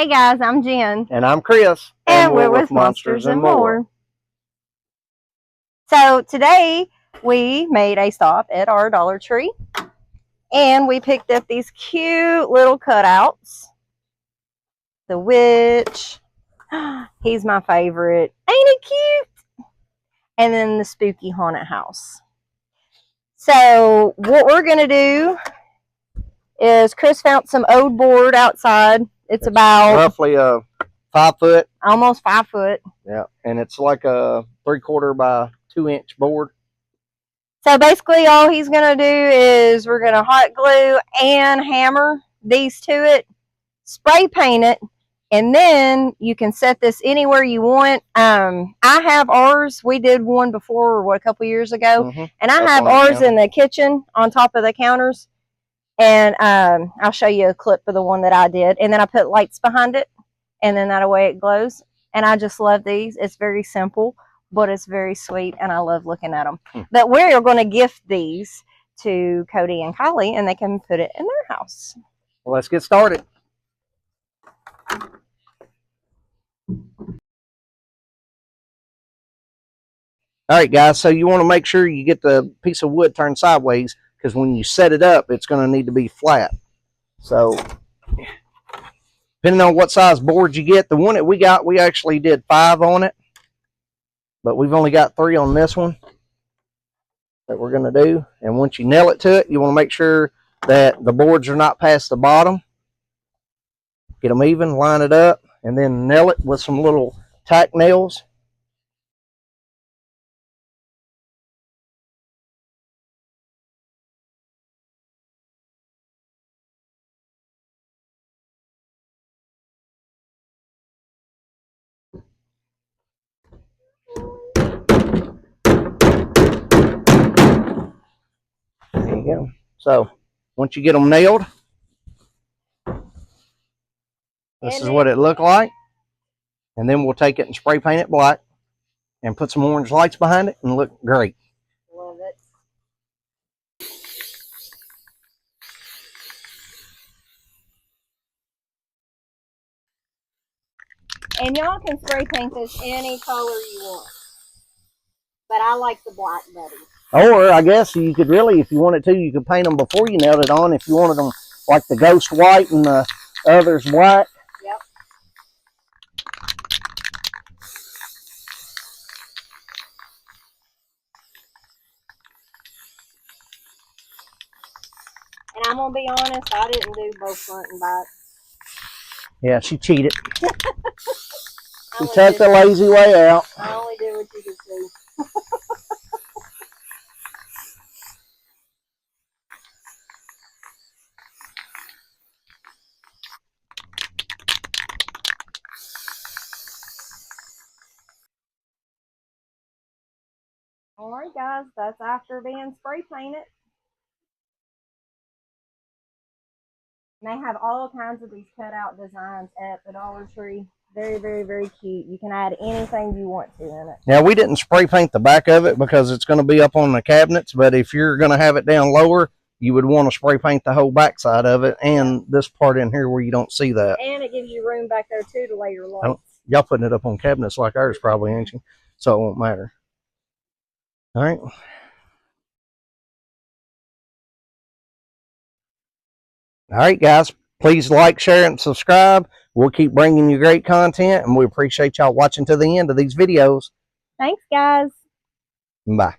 Hey guys, I'm Jen. And I'm Chris. And we're with Monsters and More. So today we made a stop at our Dollar Tree. And we picked up these cute little cutouts. The witch. He's my favorite. Ain't he cute? And then the spooky haunted house. So what we're going to do is Chris found some old board outside. It's about roughly 5 foot. Almost 5 foot. Yeah, and it's like a 3/4 by 2-inch board. So basically all he's going to do is we're going to hot glue and hammer these to it, spray paint it, and then you can set this anywhere you want. I have ours. We did one before, a couple years ago. And I have ours in the kitchen on top of the counters. And I'll show you a clip of the one that I did. And then I put lights behind it. And then that way it glows. And I just love these. It's very simple, but it's very sweet. And I love looking at them. But we're going to gift these to Cody and Kylie. And they can put it in their house. Well, let's get started. All right, guys. So you want to make sure you get the piece of wood turned sideways, because when you set it up, it's going to need to be flat. So depending on what size board you get, the one that we got, we actually did 5 on it, but we've only got 3 on this one that we're going to do. And once you nail it to it, you want to make sure that the boards are not past the bottom. Get them even, line it up, and then nail it with some little tack nails. There you go. So once you get them nailed, this is what it looked like. And then we'll take it and spray paint it black and put some orange lights behind it and look great. Love it. And y'all can spray paint this any color you want. But I like the black better. Or I guess you could really, if you wanted to, you could paint them before you nailed it on. If you wanted them like the ghost white and the others black. Yep. And I'm going to be honest, I didn't do both front and back. Yeah, she cheated. She took the lazy way out. I only did what you could see. Alright guys, that's after being spray painted. And they have all kinds of these cutout designs at the Dollar Tree. Very, very, very cute. You can add anything you want to in it. Now, we didn't spray paint the back of it because it's going to be up on the cabinets, but if you're going to have it down lower, you would want to spray paint the whole back side of it and this part in here where you don't see that. And it gives you room back there too to lay your lights. Y'all putting it up on cabinets like ours probably, ain't you? So it won't matter. All right. All right, guys. Please like, share, and subscribe. We'll keep bringing you great content, and we appreciate y'all watching to the end of these videos. Thanks, guys. Bye.